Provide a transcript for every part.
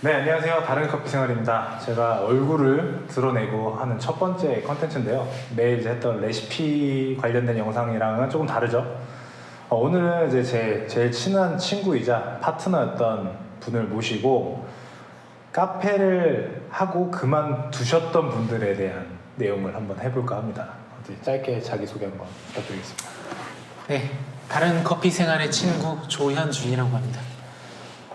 네, 안녕하세요. 다른 커피 생활입니다. 제가 얼굴을 드러내고 하는 첫 번째 컨텐츠인데요. 매일 이제 했던 레시피 관련된 영상이랑은 조금 다르죠. 오늘은 이제 제 제일 친한 친구이자 파트너였던 분을 모시고 카페를 하고 그만두셨던 분들에 대한 내용을 한번 해볼까 합니다. 짧게 자기소개 한번 부탁드리겠습니다. 네, 다른 커피 생활의 친구 조현준이라고 합니다.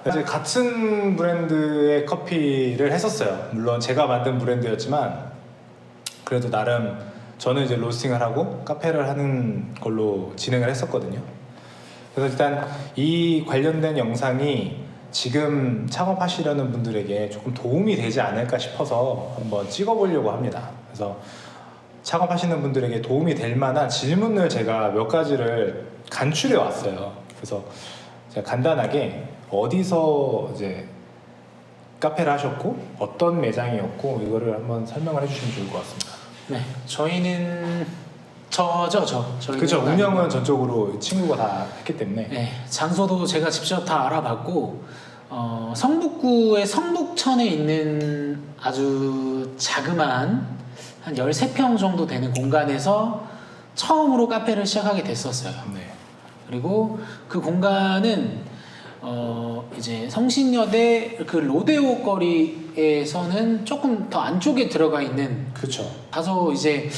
이제 같은 브랜드의 커피를 했었어요. 물론 제가 만든 브랜드였지만 그래도 나름 저는 이제 로스팅을 하고 카페를 하는 걸로 진행을 했었거든요. 그래서 일단 이 관련된 영상이 지금 창업하시려는 분들에게 조금 도움이 되지 않을까 싶어서 한번 찍어보려고 합니다. 그래서 창업하시는 분들에게 도움이 될 만한 질문을 제가 몇 가지를 간추려 왔어요. 그래서 제가 간단하게 어디서 이제 카페를 하셨고 어떤 매장이었고 이거를 한번 설명을 해주시면 좋을 것 같습니다. 네, 저희는 저희는 그렇죠. 운영은 전적으로 친구가 다 했기 때문에. 네, 장소도 제가 직접 다 알아봤고 성북구의 성북천에 있는 아주 자그마한 한 13평 정도 되는 공간에서 처음으로 카페를 시작하게 됐었어요. 네. 그리고 그 공간은 이제 성신여대 그 로데오 거리에서는 조금 더 안쪽에 들어가 있는 그렇죠. 다소 이제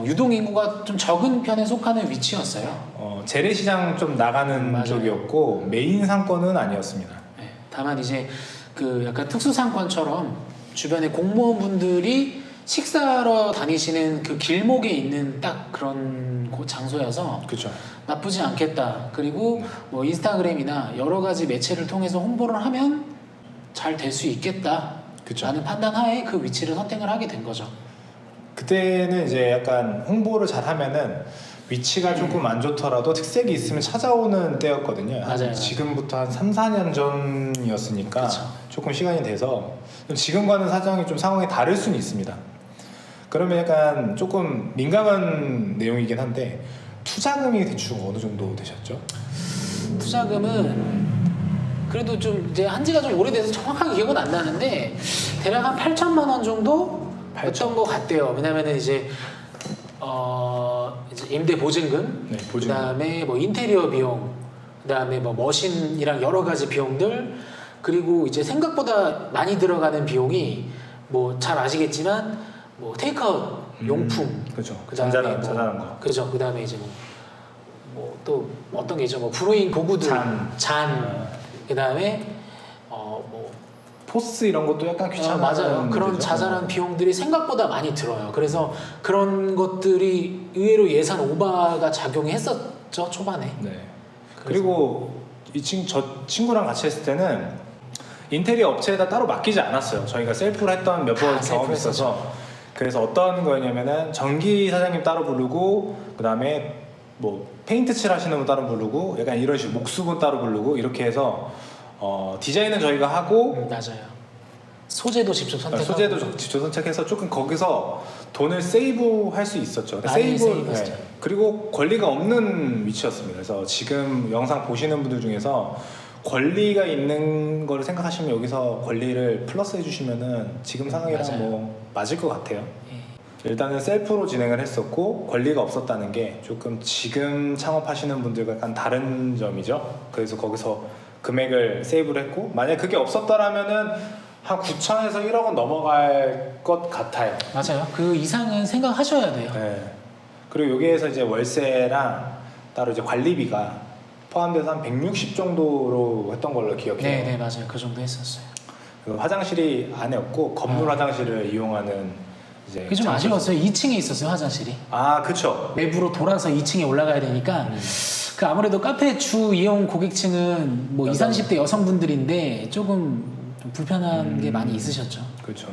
유동 인구가 좀 적은 편에 속하는 위치였어요. 재래시장 좀 나가는 맞아요. 쪽이었고 메인 상권은 아니었습니다. 네, 다만 이제 그 약간 특수 상권처럼 주변에 공무원분들이 식사하러 다니시는 그 길목에 있는 딱 그런 장소여서 그렇죠. 나쁘지 않겠다. 그리고 뭐 인스타그램이나 여러 가지 매체를 통해서 홍보를 하면 잘 될 수 있겠다. 그쵸. 라는 판단하에 그 위치를 선택을 하게 된 거죠. 그때는 이제 약간 홍보를 잘 하면은 위치가 조금 안 좋더라도 특색이 있으면 찾아오는 때였거든요. 맞아요. 지금부터 한 3, 4년 전이었으니까 그쵸. 조금 시간이 돼서 지금과는 사정이 좀 상황이 다를 수는 있습니다. 그러면 약간 조금 민감한 내용이긴 한데 투자금이 대충 어느 정도 되셨죠? 투자금은 그래도 좀 이제 한 지가 좀 오래돼서 정확하게 기억은 안 나는데 대략 한 8천만 원 정도 8천. 였던 것 같대요. 왜냐면은 이제 이제 임대 보증금, 네, 보증금. 그다음에 뭐 인테리어 비용, 그다음에 뭐 머신이랑 여러 가지 비용들, 그리고 이제 생각보다 많이 들어가는 비용이 뭐 잘 아시겠지만 뭐 테이크아웃 용품, 그렇죠. 그다음에 잔잔한 거. 그죠. 그다음에 이제 뭐 또 어떤 게 있죠. 뭐 브루잉 도구들, 잔, 그다음에 뭐 포스 이런 것도 약간 귀찮은 맞아요. 그런 문제죠? 자잘한 비용들이 생각보다 많이 들어요. 그래서 그런 것들이 의외로 예산 오버가 작용했었죠 초반에. 네. 그리고 저 친구랑 같이 했을 때는 인테리어 업체에다 따로 맡기지 않았어요. 저희가 셀프로 했던 몇 번 경험이 있어서. 그래서 어떤 거였냐면은 전기 사장님 따로 부르고 그다음에 뭐 페인트 칠 하시는 분 따로 부르고 약간 이런 식으로 목수분 따로 부르고 이렇게 해서 디자인은 저희가 하고 맞아요. 소재도 직접 선택하고. 소재도 직접 선택해서 조금 거기서 돈을 세이브 할 수 있었죠. 많이 세이브했죠. 그리고 권리가 없는 위치였습니다. 그래서 지금 영상 보시는 분들 중에서 권리가 있는 거를 생각하시면 여기서 권리를 플러스 해주시면은 지금 상황이랑 맞아요. 뭐 맞을 것 같아요. 예. 일단은 셀프로 진행을 했었고 권리가 없었다는 게 조금 지금 창업하시는 분들과 약간 다른 점이죠. 그래서 거기서 금액을 세이브를 했고 만약 그게 없었더라면은 한 9천에서 1억은 넘어갈 것 같아요. 맞아요. 그 이상은 생각하셔야 돼요. 네. 그리고 여기에서 이제 월세랑 따로 이제 관리비가 포함돼서 한 160 정도로 했던 걸로 기억해요. 네, 맞아요. 그 정도 했었어요. 그리고 화장실이 안에 없고 건물 화장실을 이용하는 이제 그게 좀 아쉬웠어요. 2층에 있었어요 화장실이. 아, 그쵸. 외부로 돌아서 2층에 올라가야 되니까 그 아무래도 카페 주 이용 고객층은 뭐 20, 30대 여성분들인데 조금 좀 불편한 게 많이 있으셨죠. 그렇죠.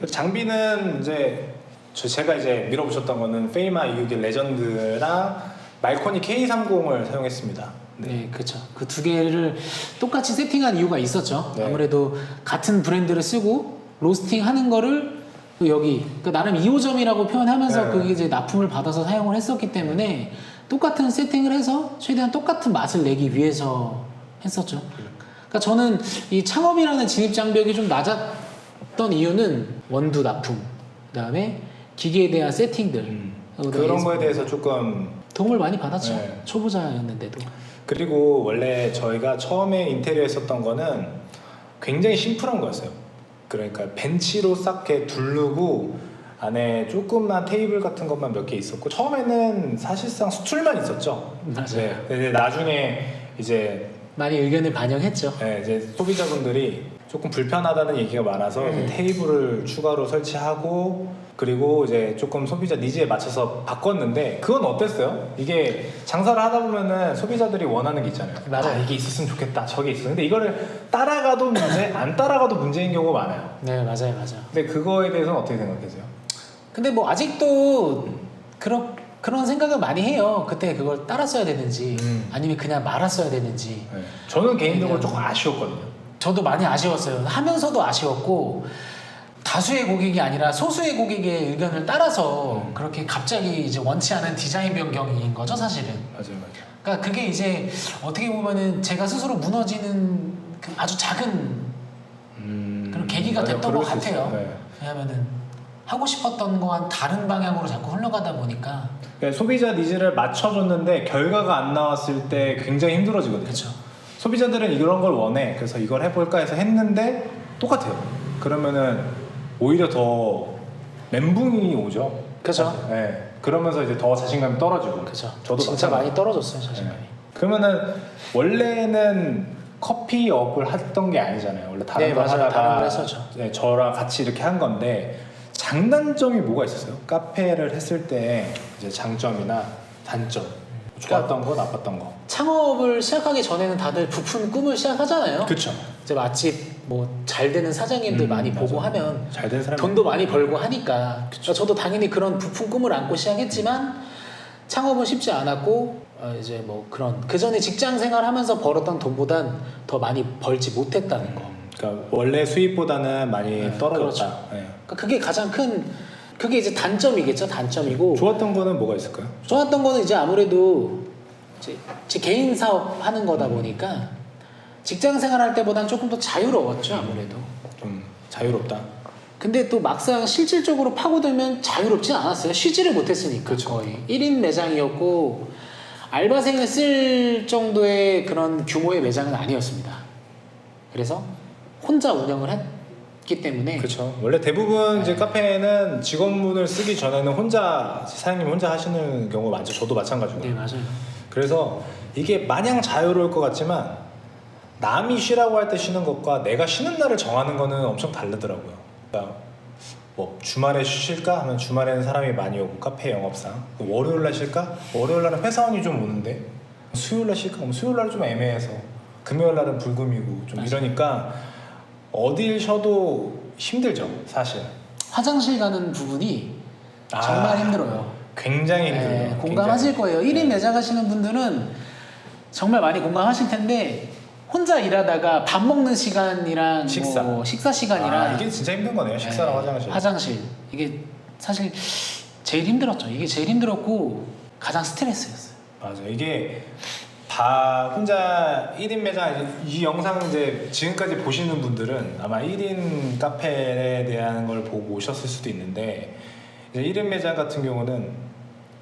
장비는 이제 제가 이제 밀어붙였던 거는 페이마 261 레전드랑 말코니 K30을 사용했습니다. 네, 그렇죠. 그 두 개를 똑같이 세팅한 이유가 있었죠. 네. 아무래도 같은 브랜드를 쓰고 로스팅 하는 거를 또 여기 그 나름 2호점이라고 표현하면서 네. 그게 이제 납품을 받아서 사용을 했었기 때문에 똑같은 세팅을 해서 최대한 똑같은 맛을 내기 위해서 했었죠. 그러니까 저는 이 창업이라는 진입 장벽이 좀 낮았던 이유는 원두 납품, 그다음에 기계에 대한 세팅들 그런 거에 대해서 조금 도움을 많이 받았죠. 네. 초보자였는데도. 그리고 원래 저희가 처음에 인테리어 했었던 거는 굉장히 심플한 거였어요. 그러니까 벤치로 싹 이렇게 두르고 안에 조그만 테이블 같은 것만 몇 개 있었고 처음에는 사실상 스툴만 있었죠. 맞아요. 네. 근데 나중에 이제 많이 의견을 반영했죠. 네, 이제 소비자분들이 조금 불편하다는 얘기가 많아서 이제 테이블을 추가로 설치하고 그리고 이제 조금 소비자 니즈에 맞춰서 바꿨는데 그건 어땠어요? 이게 장사를 하다 보면은 소비자들이 원하는 게 있잖아요. 맞아요. 아, 이게 있었으면 좋겠다. 저게 있어. 근데 이거를 따라가도 문제, 안 따라가도 문제인 경우가 많아요. 네, 맞아요, 맞아요. 근데 그거에 대해서는 어떻게 생각하세요? 근데 뭐 아직도 그런 생각을 많이 해요. 그때 그걸 따랐어야 되는지 아니면 그냥 말았어야 되는지. 네. 저는 개인적으로 조금 아쉬웠거든요. 저도 많이 아쉬웠어요. 하면서도 아쉬웠고 다수의 고객이 아니라 소수의 고객의 의견을 따라서 그렇게 갑자기 이제 원치 않은 디자인 변경인 거죠, 사실은. 맞아요, 맞아요. 그러니까 그게 이제 어떻게 보면은 제가 스스로 무너지는 그 아주 작은 그런 계기가 맞아요. 됐던 그럴 것 수 같아요. 있어요. 네. 왜냐면은 하고 싶었던 거와는 다른 방향으로 자꾸 흘러가다 보니까. 그러니까 소비자 니즈를 맞춰줬는데 결과가 안 나왔을 때 굉장히 힘들어지거든요. 그렇죠. 소비자들은 이런 걸 원해. 그래서 이걸 해볼까 해서 했는데 똑같아요. 그러면은 오히려 더 멘붕이 오죠. 그죠. 네. 그러면서 이제 더 자신감이 떨어지고. 그죠. 저도 진짜 마찬가지예요. 많이 떨어졌어요, 자신감이. 네. 그러면은 원래는 커피업을 했던 게 아니잖아요. 원래 다른 네, 걸 맞아요. 하다가 다른 걸 했었죠. 네, 저랑 같이 이렇게 한 건데 장단점이 뭐가 있었어요? 카페를 했을 때 이제 장점이나 단점. 좋았던 거, 나빴던 거. 창업을 시작하기 전에는 다들 부푼 꿈을 시작하잖아요. 그렇죠. 이제 맛집 뭐 잘 되는 사장님들 많이 보고 맞아. 하면 잘 된 사람 돈도 많이 벌고 하니까. 그러니까 저도 당연히 그런 부푼 꿈을 안고 시작했지만 창업은 쉽지 않았고 이제 뭐 그런 그 전에 직장 생활하면서 벌었던 돈보단 더 많이 벌지 못했다는 거. 그러니까 원래 수입보다는 많이 떨어졌다. 그렇죠. 네. 그러니까 그게 가장 큰 그게 이제 단점이겠죠. 단점이고 좋았던 거는 뭐가 있을까요? 좋았던 거는 이제 아무래도 제 개인 사업 하는 거다 보니까 직장 생활할 때보다는 조금 더 자유로웠죠. 아무래도. 좀 자유롭다. 근데 또 막상 실질적으로 파고들면 자유롭진 않았어요. 쉬지를 못했으니까. 그렇죠. 거의 1인 매장이었고 알바생을 쓸 정도의 그런 규모의 매장은 아니었습니다. 그래서 혼자 운영을 했기 때문에 그렇죠. 원래 대부분 이제 카페는 직원분을 쓰기 전에는 혼자 사장님 혼자 하시는 경우가 많죠. 저도 마찬가지고. 네, 맞아요. 그래서 이게 마냥 자유로울 것 같지만 남이 쉬라고 할 때 쉬는 것과 내가 쉬는 날을 정하는 거는 엄청 다르더라고요. 그러니까 뭐 주말에 쉬실까 하면 주말에는 사람이 많이 오고 카페 영업상 월요일 날 쉴까? 월요일 날은 회사원이 좀 오는데 수요일 날 쉴까? 그럼 수요일 날은 좀 애매해서 금요일 날은 불금이고 좀 맞아요. 이러니까 어딜 쉬어도 힘들죠, 사실. 화장실 가는 부분이 정말 힘들어요. 굉장히 힘들어요. 네, 공감하실 거예요. 1인 매장 하시는 분들은 정말 많이 공감하실 텐데 혼자 일하다가 밥 먹는 시간이랑 식사. 뭐 식사 시간이랑 이게 진짜 힘든 거네요. 식사랑 화장실. 화장실 이게 사실 제일 힘들었죠. 이게 제일 힘들었고 가장 스트레스였어요. 맞아. 이게 다 혼자 1인 매장 이 영상 이제 지금까지 보시는 분들은 아마 1인 카페에 대한 걸 보고 오셨을 수도 있는데 이제 1인 매장 같은 경우는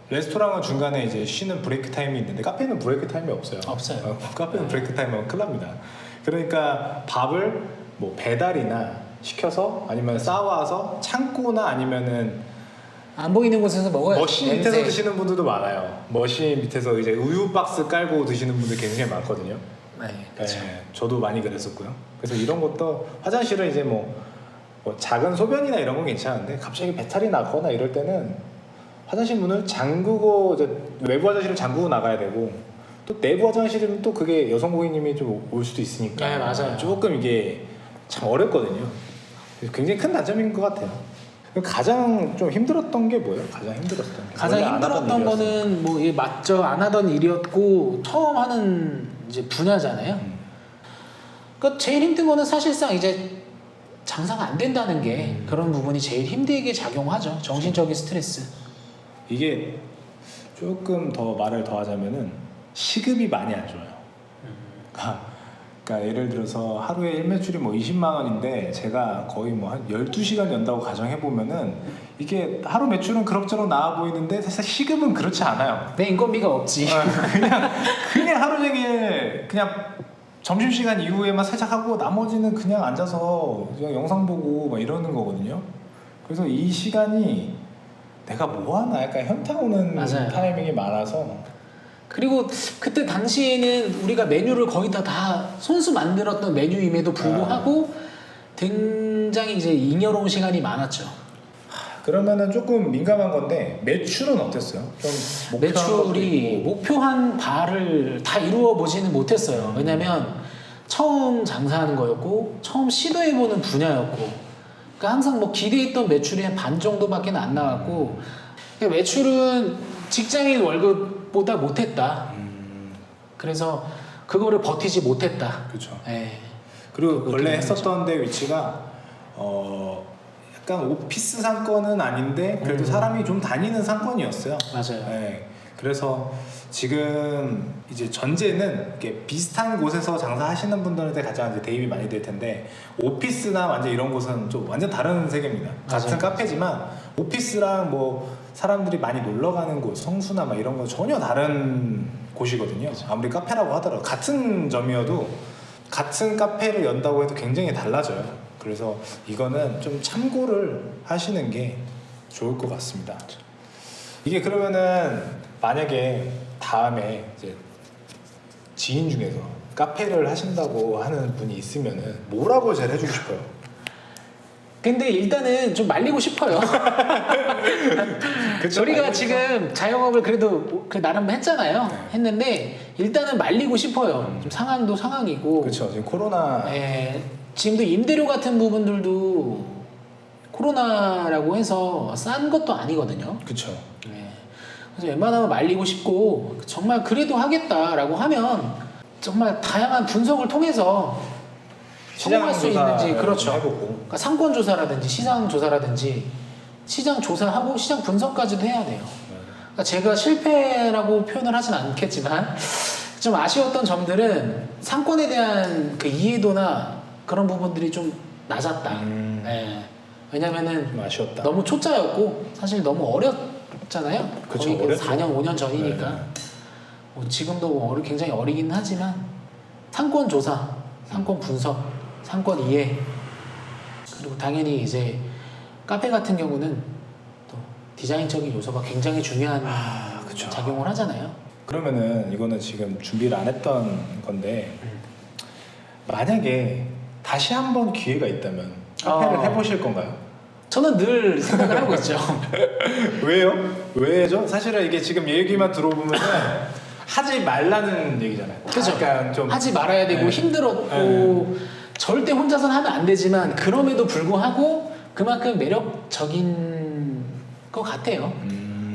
레스토랑은 중간에 이제 쉬는 브레이크 타임이 있는데 카페는 브레이크 타임이 없어요. 없어요. 카페는 브레이크 타임하면 큰일 납니다. 그러니까 밥을 뭐 배달이나 시켜서 아니면 싸와서 창고나 아니면은 안 보이는 곳에서 먹어요. 머신 밑에서 드시는 분들도 많아요. 머신 밑에서 이제 우유 박스 깔고 드시는 분들 굉장히 많거든요. 네, 그렇죠. 네, 저도 많이 그랬었고요. 그래서 이런 것도 화장실은 이제 뭐 작은 소변이나 이런 건 괜찮은데 갑자기 배탈이 나거나 이럴 때는 화장실 문을 잠그고 이제 외부 화장실을 잠그고 나가야 되고 또 내부 화장실은 또 그게 여성 고객님이 좀 올 수도 있으니까 네, 맞아요. 조금 이게 참 어렵거든요. 굉장히 큰 단점인 것 같아요. 가장 좀 힘들었던 게 뭐예요? 가장 힘들었던 게 가장 원래 안 하던 힘들었던 일이었어요. 거는 뭐 이게 맞죠. 안 하던 일이었고 처음 하는 이제 분야잖아요. 그러니까 제일 힘든 거는 사실상 이제 장사가 안 된다는 게 그런 부분이 제일 힘들게 작용하죠. 정신적인 스트레스. 이게 조금 더 말을 더 하자면은 시급이 많이 안 좋아요. 그러니까 그러니까 예를 들어서 하루에 일매출이 뭐 20만 원인데 제가 거의 뭐 한 12시간 연다고 가정해 보면은 이게 하루 매출은 그럭저럭 나와 보이는데 사실 시급은 그렇지 않아요. 내 인건비가 없지. 그냥 하루 종일 그냥 점심시간 이후에만 살짝 하고 나머지는 그냥 앉아서 그냥 영상 보고 막 이러는 거거든요. 그래서 이 시간이 내가 뭐 하나 약간 현타 오는 맞아요. 타이밍이 많아서 그리고 그때 당시에는 우리가 메뉴를 거의 다 손수 만들었던 메뉴임에도 불구하고 굉장히 이제 잉여로운 시간이 많았죠. 그러면은 조금 민감한 건데 매출은 어땠어요? 좀 목표한 것도 매출이 있고. 목표한 바를 다 이루어 보지는 못했어요. 왜냐면 처음 장사하는 거였고 처음 시도해보는 분야였고 그러니까 항상 뭐 기대했던 매출이 한 반 정도밖에 안 나왔고 그러니까 매출은 직장인 월급보다 못했다. 그래서 그거를 버티지 못했다. 그렇죠. 예. 그리고 그렇게 원래 되는 했었던 데 위치가 약간 오피스 상권은 아닌데 그래도 사람이 좀 다니는 상권이었어요. 맞아요. 네. 그래서 지금 이제 전제는 이렇게 비슷한 곳에서 장사하시는 분들한테 가장 이제 대입이 많이 될 텐데 오피스나 완전 이런 곳은 좀 완전 다른 세계입니다. 같은 맞아요. 카페지만 오피스랑 뭐 사람들이 많이 놀러 가는 곳, 성수나 막 이런 거 전혀 다른 곳이거든요. 아무리 카페라고 하더라도 같은 점이어도 같은 카페를 연다고 해도 굉장히 달라져요. 그래서 이거는 좀 참고를 하시는 게 좋을 것 같습니다. 이게 그러면은 만약에 다음에 이제 지인 중에서 카페를 하신다고 하는 분이 있으면은 뭐라고 제일 해주고 싶어요? 근데 일단은 좀 말리고 싶어요. 그쵸, 우리가 말리고 지금 자영업을 그래도 나름 했잖아요. 네. 했는데 일단은 말리고 싶어요. 좀 상황도 상황이고. 그렇죠. 지금 코로나 예, 지금도 임대료 같은 부분들도 코로나라고 해서 싼 것도 아니거든요. 그렇죠. 예. 그래서 웬만하면 말리고 싶고 정말 그래도 하겠다라고 하면 정말 다양한 분석을 통해서 성공할 수 있는지 그렇죠. 해보고 그러니까 상권 조사라든지 시장 조사라든지 시장 조사하고 시장 분석까지도 해야 돼요. 그러니까 제가 실패라고 표현을 하진 않겠지만 좀 아쉬웠던 점들은 상권에 대한 그 이해도나 그런 부분들이 좀 낮았다. 예. 왜냐면은 좀 아쉬웠다. 너무 초짜였고 사실 너무 어렸잖아요. 그쵸, 거의 어렸죠. 4년 5년 전이니까 네. 뭐 지금도 뭐 굉장히 어리긴 하지만 상권 조사, 상권 분석, 상권 이해 그리고 당연히 이제 카페 같은 경우는 또 디자인적인 요소가 굉장히 중요한 그쵸. 작용을 하잖아요. 그러면은 이거는 지금 준비를 안 했던 건데 만약에 다시 한번 기회가 있다면 카페를 해보실 건가요? 저는 늘 생각을 하고 있죠. 왜요? 왜죠? 사실은 이게 지금 얘기만 들어보면 하지 말라는 얘기잖아요. 그죠? 약간 좀 하지 말아야 되고 네. 힘들었고 네. 절대 혼자서는 하면 안 되지만 그럼에도 불구하고 그만큼 매력적인 것 같아요.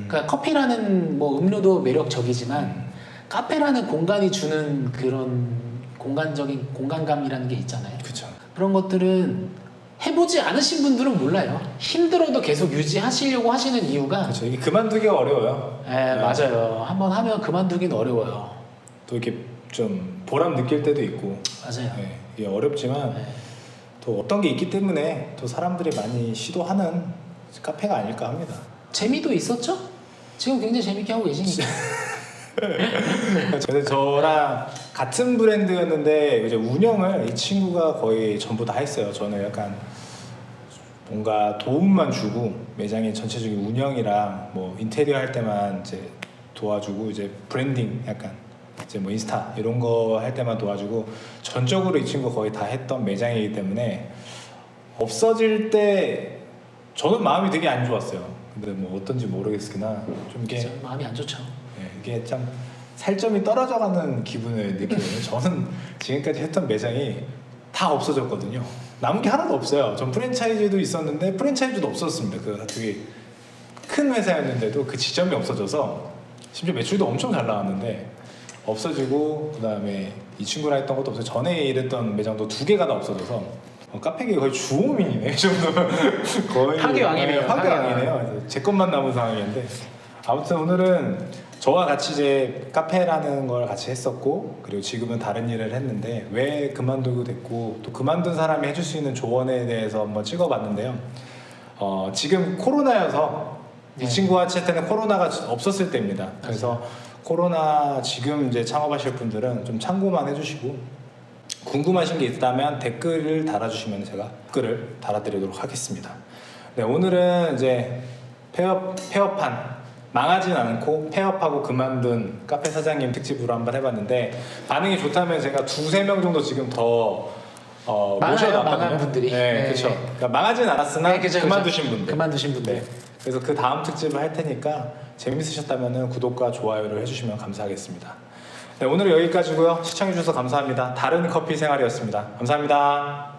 그러니까 커피라는 뭐 음료도 매력적이지만 카페라는 공간이 주는 그런 공간적인 공간감이라는 게 있잖아요. 그렇죠. 그런 것들은 해보지 않으신 분들은 몰라요. 힘들어도 계속 유지하시려고 하시는 이유가 그렇죠. 이게 그만두기가 어려워요. 네, 맞아요. 한번 하면 그만두긴 어려워요. 또 이렇게 좀 보람 느낄 때도 있고 맞아요. 네, 이게 어렵지만 네. 또 어떤 게 있기 때문에 또 사람들이 많이 시도하는 카페가 아닐까 합니다. 재미도 있었죠? 지금 굉장히 재밌게 하고 계시니까. 그래서 저랑 같은 브랜드였는데 이제 운영을 이 친구가 거의 전부 다 했어요. 저는 약간 뭔가 도움만 주고 매장의 전체적인 운영이랑 뭐 인테리어 할 때만 이제 도와주고 이제 브랜딩 약간 이제 뭐 인스타 이런 거 할 때만 도와주고 전적으로 이 친구 거의 다 했던 매장이기 때문에 없어질 때 저는 마음이 되게 안 좋았어요. 근데 뭐 어떤지 모르겠으나 좀 이게 진짜 마음이 안 좋죠. 이게 참 살점이 떨어져가는 기분을 느껴요. 저는 지금까지 했던 매장이 다 없어졌거든요. 남은 게 하나도 없어요. 전 프랜차이즈도 있었는데 프랜차이즈도 없었습니다. 그 되게 큰 회사였는데도 그 지점이 없어져서 심지어 매출도 엄청 잘 나왔는데 없어지고 그 다음에 이 친구랑 했던 것도 없어요. 전에 일했던 매장도 2개가 다 없어져서 카페계 거의 주호민이네. 이 정도면 거의 파괴왕이네요. 파괴왕이네요. 제 것만 남은 상황이었는데 아무튼 오늘은 저와 같이 이제 카페라는 걸 같이 했었고, 그리고 지금은 다른 일을 했는데 왜 그만두고 됐고, 또 그만둔 사람이 해줄 수 있는 조언에 대해서 한번 찍어봤는데요. 지금 코로나여서 이 네. 친구와 같이 할 때는 코로나가 없었을 때입니다. 그래서 코로나 지금 이제 창업하실 분들은 좀 참고만 해주시고, 궁금하신 게 있다면 댓글을 달아주시면 제가 댓글을 달아드리도록 하겠습니다. 네, 오늘은 이제 폐업한, 망하진 않고 폐업하고 그만둔 카페 사장님 특집으로 한번 해봤는데, 반응이 좋다면 제가 2-3명 정도 지금 더 많아요, 모셔놨거든요. 망한 분들이. 네, 네. 그렇죠. 그러니까 망하진 않았으나 네, 그죠, 그만두신 그죠. 분들. 그만두신 분들. 네. 그래서 그 다음 특집을 할 테니까 재밌으셨다면 구독과 좋아요를 해주시면 감사하겠습니다. 네, 오늘은 여기까지고요. 시청해주셔서 감사합니다. 다른 커피 생활이었습니다. 감사합니다.